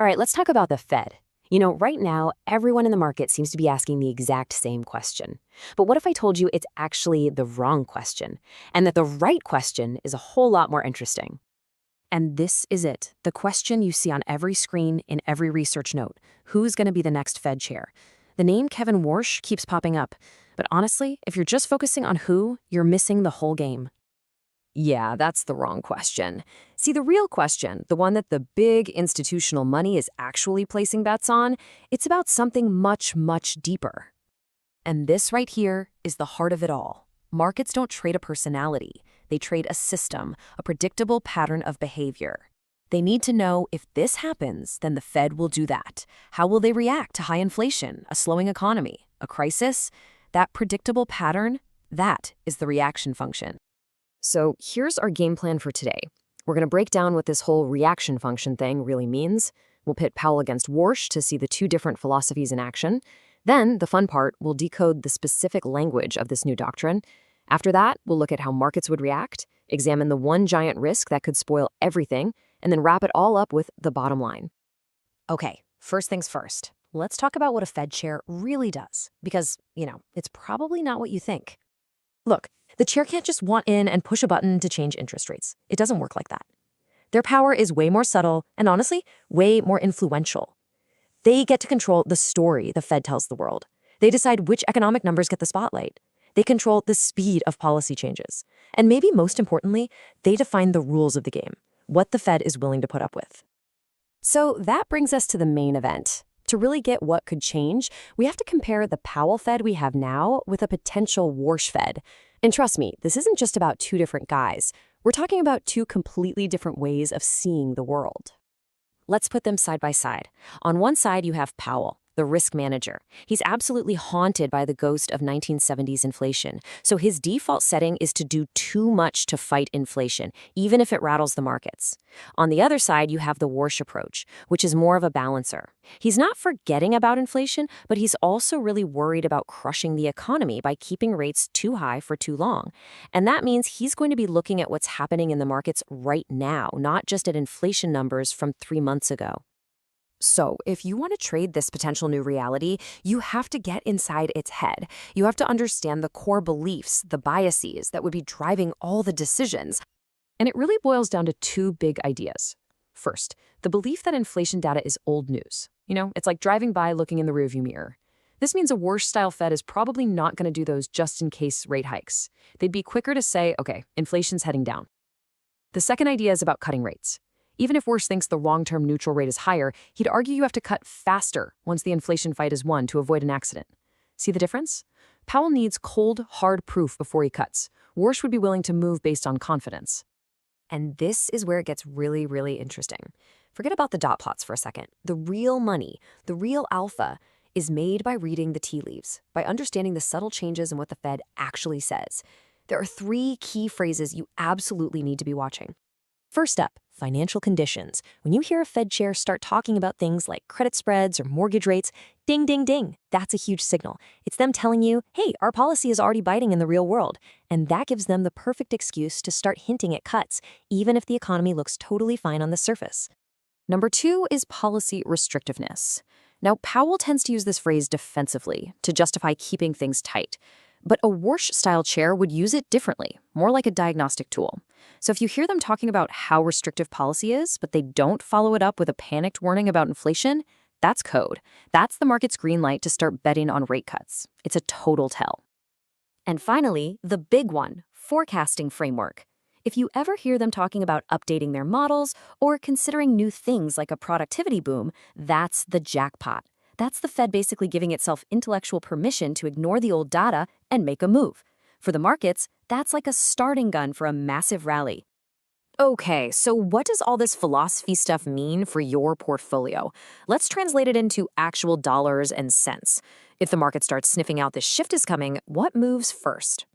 All right, let's talk about the Fed. Right now, everyone in the market seems to be asking the exact same question. But what if I told you it's actually the wrong question, and that the right question is a whole lot more interesting? And this is it, the question you see on every screen in every research note. Who's going to be the next Fed chair? The name Kevin Warsh keeps popping up. But honestly, if you're just focusing on who, you're missing the whole game. Yeah, that's the wrong question. See, the real question, the one that the big institutional money is actually placing bets on, it's about something much, much deeper. And this right here is the heart of it all. Markets don't trade a personality. They trade a system, a predictable pattern of behavior. They need to know if this happens, then the Fed will do that. How will they react to high inflation, a slowing economy, a crisis? That predictable pattern, that is the reaction function. So here's our game plan for today. We're going to break down what this whole reaction function thing really means. We'll pit Powell against Warsh to see the two different philosophies in action. Then, the fun part, we'll decode the specific language of this new doctrine. After that, we'll look at how markets would react, examine the one giant risk that could spoil everything, and then wrap it all up with the bottom line. Okay, first things first. Let's talk about what a Fed chair really does. Because, it's probably not what you think. Look, the chair can't just want in and push a button to change interest rates. It doesn't work like that. Their power is way more subtle and honestly, way more influential. They get to control the story the Fed tells the world. They decide which economic numbers get the spotlight. They control the speed of policy changes. And maybe most importantly, they define the rules of the game, what the Fed is willing to put up with. So that brings us to the main event. To really get what could change, we have to compare the Powell Fed we have now with a potential Warsh Fed. And trust me, this isn't just about two different guys. We're talking about two completely different ways of seeing the world. Let's put them side by side. On one side, you have Powell, the risk manager. He's absolutely haunted by the ghost of 1970s inflation. So his default setting is to do too much to fight inflation, even if it rattles the markets. On the other side, you have the Warsh approach, which is more of a balancer. He's not forgetting about inflation, but he's also really worried about crushing the economy by keeping rates too high for too long. And that means he's going to be looking at what's happening in the markets right now, not just at inflation numbers from 3 months ago. So, if you want to trade this potential new reality, you have to get inside its head. You have to understand the core beliefs, the biases that would be driving all the decisions. And it really boils down to two big ideas. First, the belief that inflation data is old news. It's like driving by looking in the rearview mirror. This means a Warsh-style Fed is probably not going to do those just-in-case rate hikes. They'd be quicker to say, okay, inflation's heading down. The second idea is about cutting rates. Even if Warsh thinks the long-term neutral rate is higher, he'd argue you have to cut faster once the inflation fight is won to avoid an accident. See the difference? Powell needs cold, hard proof before he cuts. Warsh would be willing to move based on confidence. And this is where it gets really, really interesting. Forget about the dot plots for a second. The real money, the real alpha, is made by reading the tea leaves, by understanding the subtle changes in what the Fed actually says. There are 3 key phrases you absolutely need to be watching. First up, financial conditions. When you hear a Fed chair start talking about things like credit spreads or mortgage rates, ding, ding, ding, that's a huge signal. It's them telling you, hey, our policy is already biting in the real world. And that gives them the perfect excuse to start hinting at cuts, even if the economy looks totally fine on the surface. Number 2 is policy restrictiveness. Now, Powell tends to use this phrase defensively to justify keeping things tight. But a Warsh-style chair would use it differently, more like a diagnostic tool. So if you hear them talking about how restrictive policy is, but they don't follow it up with a panicked warning about inflation, that's code. That's the market's green light to start betting on rate cuts. It's a total tell. And finally, the big one, forecasting framework. If you ever hear them talking about updating their models or considering new things like a productivity boom, that's the jackpot. That's the Fed basically giving itself intellectual permission to ignore the old data and make a move. For the markets, that's like a starting gun for a massive rally. Okay, so what does all this philosophy stuff mean for your portfolio? Let's translate it into actual dollars and cents. If the market starts sniffing out this shift is coming, what moves first?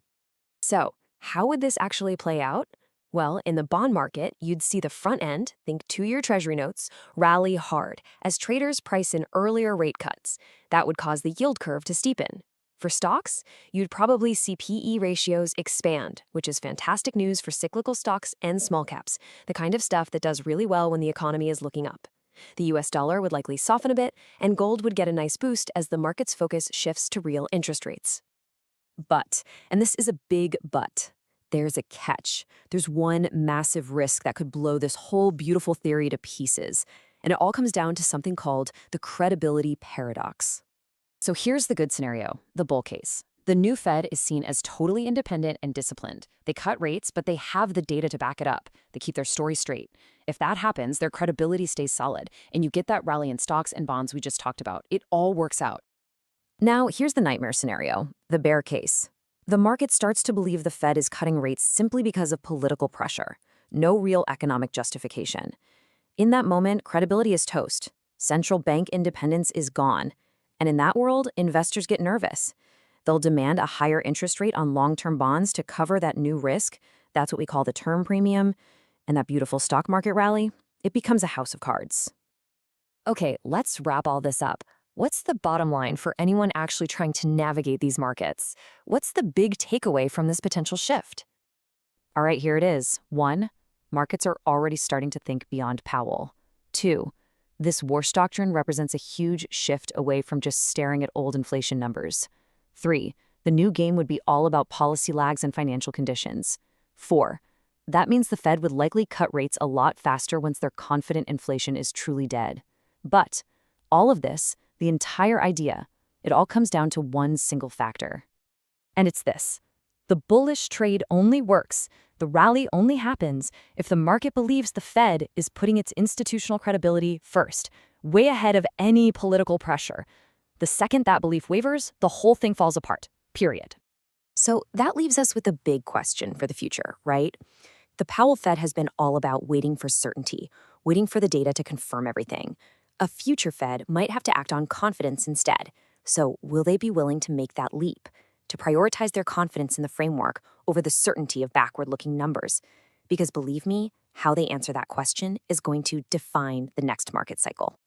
So, how would this actually play out? Well, in the bond market, you'd see the front end, think 2-year Treasury notes, rally hard as traders price in earlier rate cuts. That would cause the yield curve to steepen. For stocks, you'd probably see PE ratios expand, which is fantastic news for cyclical stocks and small caps, the kind of stuff that does really well when the economy is looking up. The US dollar would likely soften a bit, and gold would get a nice boost as the market's focus shifts to real interest rates. But, and this is a big but, there's a catch. There's one massive risk that could blow this whole beautiful theory to pieces. And it all comes down to something called the credibility paradox. So here's the good scenario, the bull case. The new Fed is seen as totally independent and disciplined. They cut rates, but they have the data to back it up. They keep their story straight. If that happens, their credibility stays solid, and you get that rally in stocks and bonds we just talked about. It all works out. Now, here's the nightmare scenario, the bear case. The market starts to believe the Fed is cutting rates simply because of political pressure. No real economic justification. In that moment, credibility is toast. Central bank independence is gone. And in that world, investors get nervous. They'll demand a higher interest rate on long-term bonds to cover that new risk. That's what we call the term premium. And that beautiful stock market rally, it becomes a house of cards. Okay, let's wrap all this up. What's the bottom line for anyone actually trying to navigate these markets? What's the big takeaway from this potential shift? All right, here it is. 1, markets are already starting to think beyond Powell. 2, this Warsh doctrine represents a huge shift away from just staring at old inflation numbers. 3, the new game would be all about policy lags and financial conditions. 4, that means the Fed would likely cut rates a lot faster once they're confident inflation is truly dead. But all of this, the entire idea, it all comes down to one single factor. And it's this. The bullish trade only works, the rally only happens if the market believes the Fed is putting its institutional credibility first, way ahead of any political pressure. The second that belief wavers, the whole thing falls apart, period. So that leaves us with a big question for the future, right? The Powell Fed has been all about waiting for certainty, waiting for the data to confirm everything. A future Fed might have to act on confidence instead. So will they be willing to make that leap, to prioritize their confidence in the framework over the certainty of backward-looking numbers? Because believe me, how they answer that question is going to define the next market cycle.